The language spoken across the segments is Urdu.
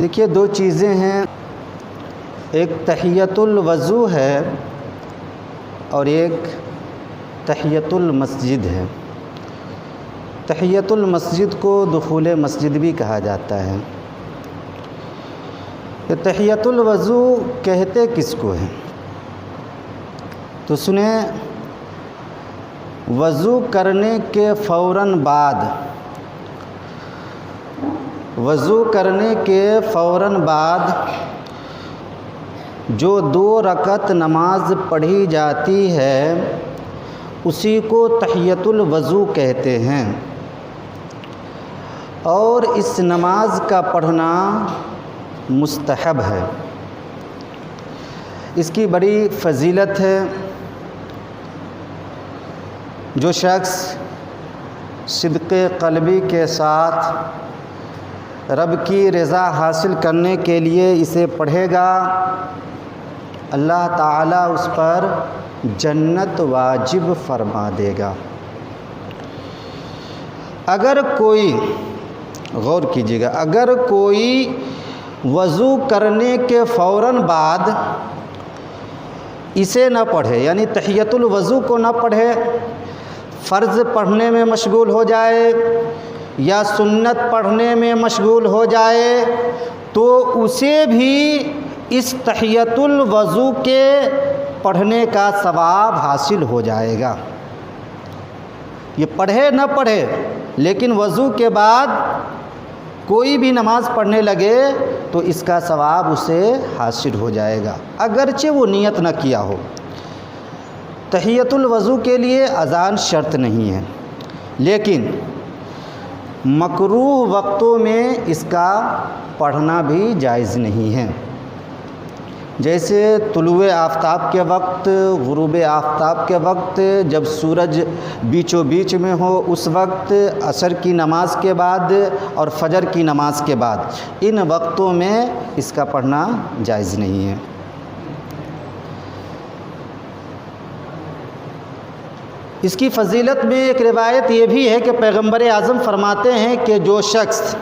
دیکھیے دو چیزیں ہیں، ایک تحیۃ الوضو ہے اور ایک تحیۃ المسجد ہے۔ تحیۃ المسجد کو دخول مسجد بھی کہا جاتا ہے۔ کہ تحیۃ الوضو کہتے کس کو ہیں؟ تو سنیں، وضو کرنے کے فوراً بعد جو 2 رکعت نماز پڑھی جاتی ہے اسی کو تحیۃ الوضو کہتے ہیں، اور اس نماز کا پڑھنا مستحب ہے۔ اس کی بڑی فضیلت ہے۔ جو شخص صدق قلبی کے ساتھ رب کی رضا حاصل کرنے کے لیے اسے پڑھے گا، اللہ تعالیٰ اس پر جنت واجب فرما دے گا۔ اگر کوئی، غور کیجیے گا، اگر کوئی وضو کرنے کے فوراً بعد اسے نہ پڑھے، یعنی تحیۃ الوضو کو نہ پڑھے، فرض پڑھنے میں مشغول ہو جائے یا سنت پڑھنے میں مشغول ہو جائے، تو اسے بھی اس تحیۃ الوضو کے پڑھنے کا ثواب حاصل ہو جائے گا۔ یہ پڑھے نہ پڑھے، لیکن وضو کے بعد کوئی بھی نماز پڑھنے لگے تو اس کا ثواب اسے حاصل ہو جائے گا، اگرچہ وہ نیت نہ کیا ہو۔ تحیۃ الوضو کے لیے اذان شرط نہیں ہے، لیکن مکروہ وقتوں میں اس کا پڑھنا بھی جائز نہیں ہے، جیسے طلوع آفتاب کے وقت، غروب آفتاب کے وقت، جب سورج بیچوں بیچ میں ہو اس وقت، عصر کی نماز کے بعد اور فجر کی نماز کے بعد، ان وقتوں میں اس کا پڑھنا جائز نہیں ہے۔ اس کی فضیلت میں ایک روایت یہ بھی ہے کہ پیغمبر اعظم فرماتے ہیں کہ جو شخص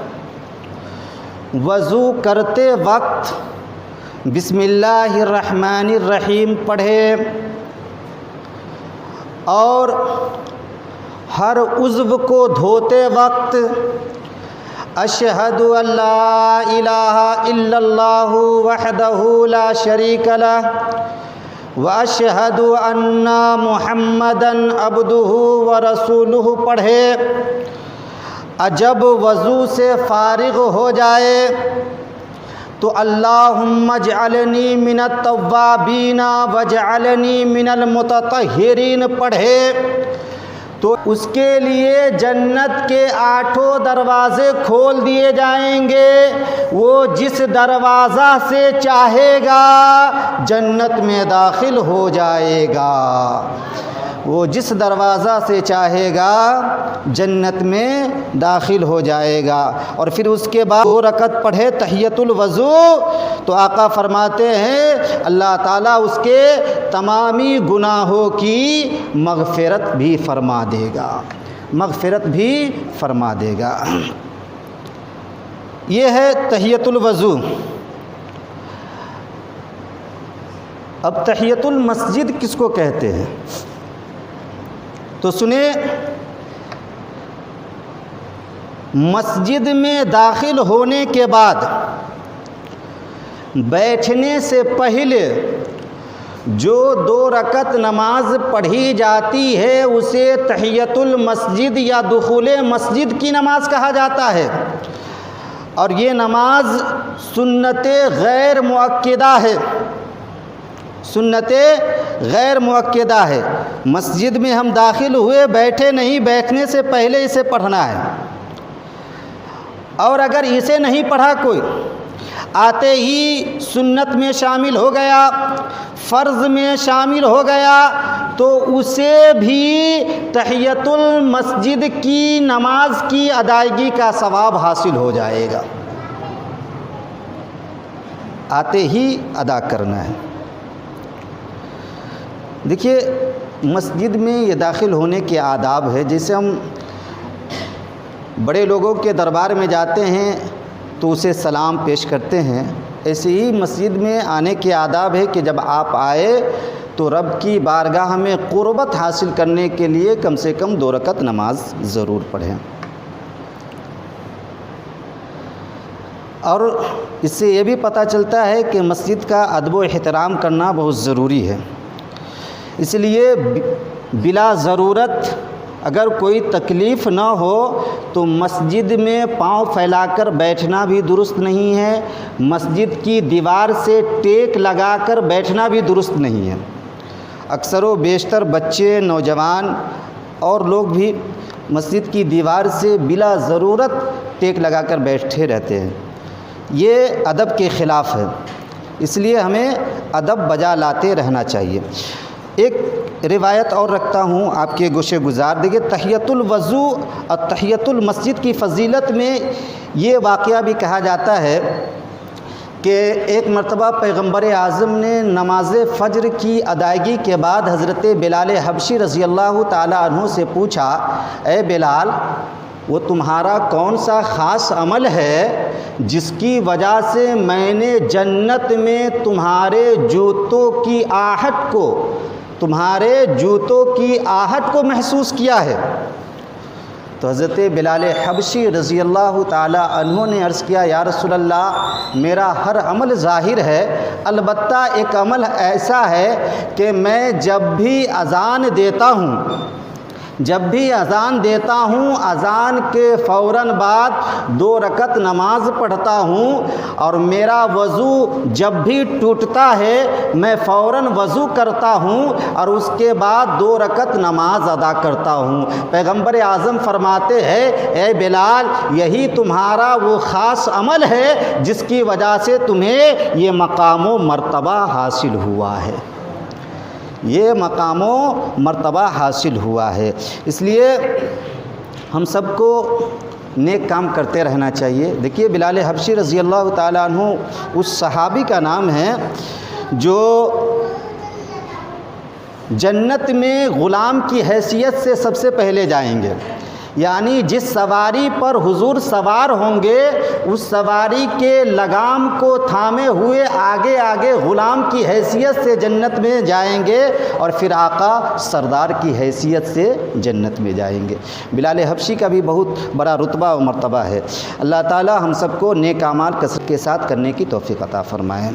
وضو کرتے وقت بسم اللہ الرحمن الرحیم پڑھے اور ہر عضو کو دھوتے وقت اشہد ان لا الہ الا اللہ وحدہ لا شریک لہ واشہد ان محمدً عبدہ ورسولہ پڑھے، جب وضو سے فارغ ہو جائے تو اللہم اجعلنی من التوابین واجعلنی من المتطہرین پڑھے، تو اس کے لیے جنت کے 8 دروازے کھول دیے جائیں گے۔ وہ جس دروازہ سے چاہے گا جنت میں داخل ہو جائے گا، وہ جس دروازہ سے چاہے گا جنت میں داخل ہو جائے گا۔ اور پھر اس کے بعد 2 رکعت پڑھے تحیۃ الوضو، تو آقا فرماتے ہیں اللہ تعالیٰ اس کے تمامی گناہوں کی مغفرت بھی فرما دے گا، مغفرت بھی فرما دے گا۔ یہ ہے تحیۃ الوضو۔ اب تحیۃ المسجد کس کو کہتے ہیں؟ تو سنیں، مسجد میں داخل ہونے کے بعد بیٹھنے سے پہلے جو 2 رکعت نماز پڑھی جاتی ہے اسے تحیۃ المسجد یا دخول مسجد کی نماز کہا جاتا ہے، اور یہ نماز سنت غیر مؤکدہ ہے، سنت غیر مؤکدہ ہے۔ مسجد میں ہم داخل ہوئے، بیٹھے نہیں، بیٹھنے سے پہلے اسے پڑھنا ہے، اور اگر اسے نہیں پڑھا کوئی، آتے ہی سنت میں شامل ہو گیا، فرض میں شامل ہو گیا، تو اسے بھی تحیۃ المسجد کی نماز کی ادائیگی کا ثواب حاصل ہو جائے گا، آتے ہی ادا کرنا ہے۔ دیکھیے مسجد میں یہ داخل ہونے کے آداب ہے، جیسے ہم بڑے لوگوں کے دربار میں جاتے ہیں تو اسے سلام پیش کرتے ہیں، ایسے ہی مسجد میں آنے کے آداب ہے کہ جب آپ آئے تو رب کی بارگاہ میں قربت حاصل کرنے کے لیے کم سے کم 2 رکعت نماز ضرور پڑھیں۔ اور اس سے یہ بھی پتہ چلتا ہے کہ مسجد کا ادب و احترام کرنا بہت ضروری ہے، اس لیے بلا ضرورت اگر کوئی تکلیف نہ ہو تو مسجد میں پاؤں پھیلا کر بیٹھنا بھی درست نہیں ہے، مسجد کی دیوار سے ٹیک لگا کر بیٹھنا بھی درست نہیں ہے۔ اکثر و بیشتر بچے، نوجوان اور لوگ بھی مسجد کی دیوار سے بلا ضرورت ٹیک لگا کر بیٹھے رہتے ہیں، یہ ادب کے خلاف ہے، اس لیے ہمیں ادب بجا لاتے رہنا چاہیے۔ ایک روایت اور رکھتا ہوں آپ کے گوشے گزار، دیکھیے تحیۃ الوضو اور تحیۃ المسجد کی فضیلت میں یہ واقعہ بھی کہا جاتا ہے کہ ایک مرتبہ پیغمبر اعظم نے نماز فجر کی ادائیگی کے بعد حضرت بلال حبشی رضی اللہ تعالی عنہ سے پوچھا، اے بلال، وہ تمہارا کون سا خاص عمل ہے جس کی وجہ سے میں نے جنت میں تمہارے جوتوں کی آہٹ کو محسوس کیا ہے؟ تو حضرت بلال حبشی رضی اللہ تعالی عنہ نے عرض کیا، یا رسول اللہ، میرا ہر عمل ظاہر ہے، البتہ ایک عمل ایسا ہے کہ میں جب بھی اذان دیتا ہوں اذان کے فوراً بعد 2 رکعت نماز پڑھتا ہوں، اور میرا وضو جب بھی ٹوٹتا ہے میں فوراً وضو کرتا ہوں اور اس کے بعد 2 رکعت نماز ادا کرتا ہوں۔ پیغمبر اعظم فرماتے ہیں، اے بلال، یہی تمہارا وہ خاص عمل ہے جس کی وجہ سے تمہیں یہ مقام و مرتبہ حاصل ہوا ہے، یہ مقام و مرتبہ حاصل ہوا ہے۔ اس لیے ہم سب کو نیک کام کرتے رہنا چاہیے۔ دیکھیے بلال حبشی رضی اللہ تعالیٰ عنہ اس صحابی کا نام ہے جو جنت میں غلام کی حیثیت سے سب سے پہلے جائیں گے، یعنی جس سواری پر حضور سوار ہوں گے اس سواری کے لگام کو تھامے ہوئے آگے آگے غلام کی حیثیت سے جنت میں جائیں گے، اور پھر آقا سردار کی حیثیت سے جنت میں جائیں گے۔ بلال حبشی کا بھی بہت بڑا رتبہ و مرتبہ ہے۔ اللہ تعالی ہم سب کو نیک اعمال کثرت کے ساتھ کرنے کی توفیق عطا فرمائے۔